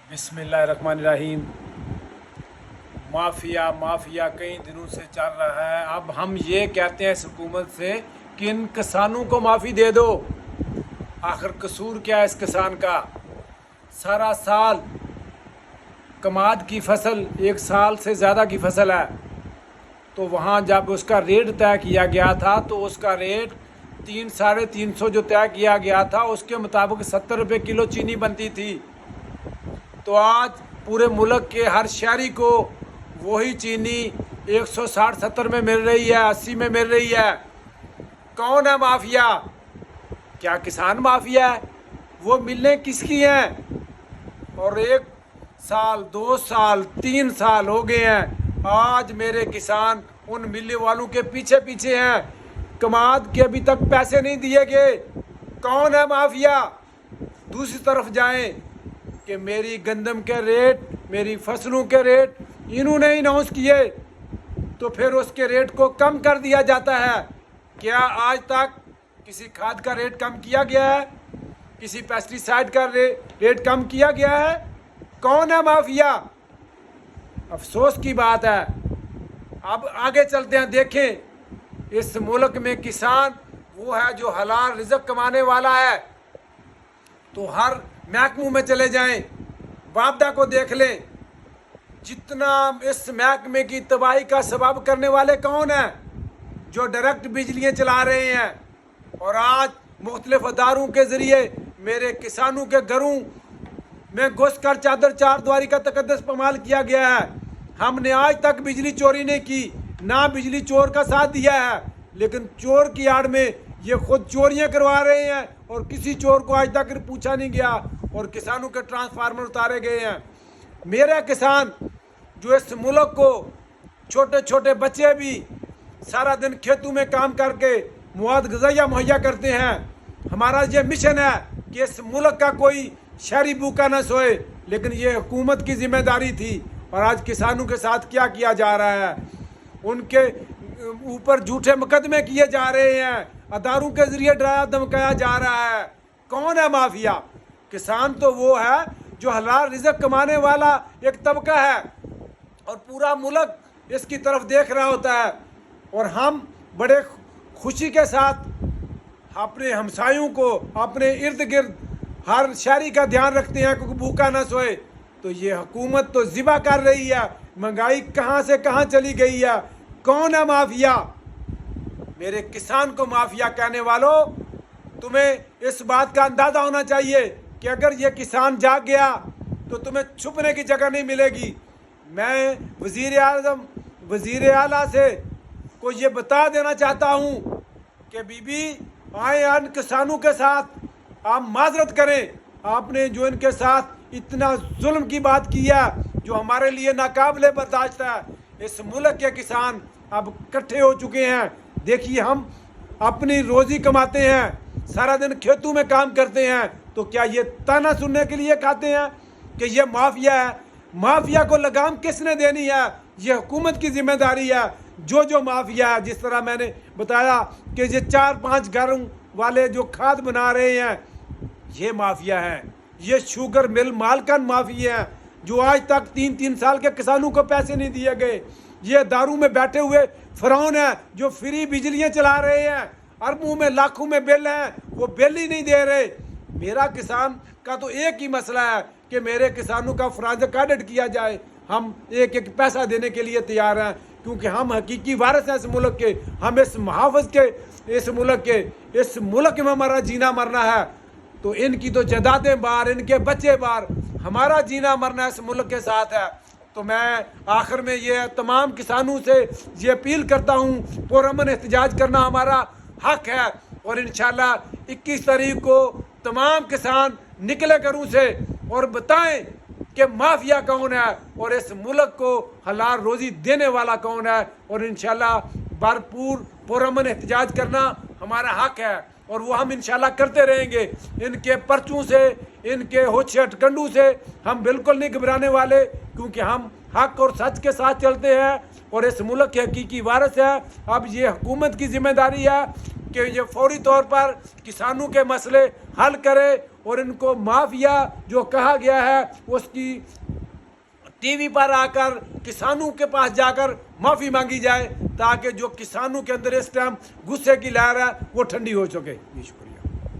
बिस्मिल्लाहिर्रहमानिर्रहीम। माफिया कई दिनों से चल रहा है। अब हम ये कहते हैं इस हुकूमत से कि इन किसानों को माफ़ी दे दो। आखिर कसूर क्या है इस किसान का? सारा साल कमाद की फसल, 1 साल से ज़्यादा की फसल है, तो वहाँ जब उसका रेट तय किया गया था तो उसका रेट 300-350 जो तय किया गया था उसके मुताबिक 70 रुपये किलो चीनी बनती थी। तो आज पूरे मुल्क के हर शहरी को वही चीनी 160-70 में मिल रही है, 80 में मिल रही है। कौन है माफिया? क्या किसान माफिया है? वो मिलें किसकी हैं? और 1 साल 2 साल 3 साल हो गए हैं, आज मेरे किसान उन मिलने वालों के पीछे पीछे हैं। कमाद के अभी तक पैसे नहीं दिए गए। कौन है माफिया? दूसरी तरफ जाएं कि मेरी गंदम के रेट, मेरी फसलों के रेट इन्होंने अनाउंस किए तो फिर उसके रेट को कम कर दिया जाता है। क्या आज तक किसी खाद का रेट कम किया गया है? किसी पेस्टिसाइड का रेट कम किया गया है? कौन है माफिया? अफसोस की बात है। अब आगे चलते हैं, देखें इस मुल्क में किसान वो है जो हलाल रिज़्क़ कमाने वाला है। तो हर महकमों में चले जाएं, वापदा को देख लें, जितना इस महकमे की तबाही का सबब करने वाले कौन हैं? जो डायरेक्ट बिजलियाँ चला रहे हैं। और आज मुख्तलिफ अदारों के ज़रिए मेरे किसानों के घरों में घुस कर चादर चारदीवारी का तकद्दुस पामाल किया गया है। हमने आज तक बिजली चोरी नहीं की, ना बिजली चोर का साथ दिया है, लेकिन चोर की आड़ में ये खुद चोरियां करवा रहे हैं और किसी चोर को आज तक पूछा नहीं गया और किसानों के ट्रांसफार्मर उतारे गए हैं। मेरे किसान जो इस मुल्क को, छोटे छोटे बच्चे भी सारा दिन खेतों में काम करके मवाद ग़िज़ाइया मुहैया करते हैं। हमारा ये मिशन है कि इस मुल्क का कोई शहरी भूखा न सोए, लेकिन ये हुकूमत की जिम्मेदारी थी। और आज किसानों के साथ क्या किया जा रहा है? उनके ऊपर झूठे मुकदमे किए जा रहे हैं, अदारों के ज़रिए डराया धमकाया जा रहा है। कौन है माफिया? किसान तो वो है जो हलाल रिज़्क़ कमाने वाला एक तबका है और पूरा मुल्क इसकी तरफ देख रहा होता है। और हम बड़े खुशी के साथ अपने हमसायों को, अपने इर्द गिर्द हर शहरी का ध्यान रखते हैं क्योंकि भूखा ना सोए। तो ये हुकूमत तो ज़िबा कर रही है। महंगाई कहाँ से कहाँ चली गई है। कौन है माफिया? मेरे किसान को माफिया कहने वालों, तुम्हें इस बात का अंदाज़ा होना चाहिए कि अगर ये किसान जाग गया तो तुम्हें छुपने की जगह नहीं मिलेगी। मैं वज़ीर आला से को ये बता देना चाहता हूँ कि बीबी आए इन किसानों के साथ आप माजरत करें। आपने जो इनके साथ इतना जुल्म की बात किया जो हमारे लिए नाकाबिले बर्दाश्त है। इस मुल्क के किसान अब इकट्ठे हो चुके हैं। देखिए, हम अपनी रोज़ी कमाते हैं, सारा दिन खेतों में काम करते हैं, तो क्या ये ताना सुनने के लिए खाते हैं कि ये माफिया है? माफिया को लगाम किसने देनी है? ये हुकूमत की जिम्मेदारी है। जो माफिया है, जिस तरह मैंने बताया कि ये 4-5 घरों वाले जो खाद बना रहे हैं, ये माफिया हैं। ये शुगर मिल मालकन माफिया हैं जो आज तक 3-3 साल के किसानों को पैसे नहीं दिए गए। ये दारू में बैठे हुए फ़िरौन है जो फ्री बिजलियाँ चला रहे हैं, अरबों में लाखों में बिल हैं, वो बिल ही नहीं दे रहे। मेरा किसान का तो एक ही मसला है कि मेरे किसानों का फ़राज़ ऑडिट किया जाए। हम एक एक पैसा देने के लिए तैयार हैं क्योंकि हम हकीकी वारिस हैं इस मुल्क के। हम इस मुहाफ़िज़ के, इस मुल्क में हमारा जीना मरना है। तो इनकी तो जायदादें बाहर, इनके बच्चे बाहर, हमारा जीना मरना इस मुल्क के साथ है। तो मैं आखिर में ये तमाम किसानों से ये अपील करता हूँ, पुरअमन एहतजाज करना हमारा हक है। और इंशाल्लाह 21 तारीख को तमाम किसान निकले घरों से और बताएं कि माफिया कौन है और इस मुल्क को हलाल रोज़ी देने वाला कौन है। और इंशाल्लाह भरपूर पुरअमन एहतजाज करना हमारा हक है और वो हम इंशाल्लाह करते रहेंगे। इनके पर्चों से, इनके होश हथकंडों से हम बिल्कुल नहीं घबराने वाले, क्योंकि हम हक और सच के साथ चलते हैं और इस मुल्क के हकीकी वारिस है। अब ये हुकूमत की जिम्मेदारी है कि ये फौरी तौर पर किसानों के मसले हल करे اور ان کو माफिया जो कहा गया है उसकी टीवी पर आकर किसानों के पास जाकर माफ़ी मांगी जाए, ताकि जो किसानों के अंदर इस टाइम गुस्से की लहर है वो ठंडी हो सके। शुक्रिया।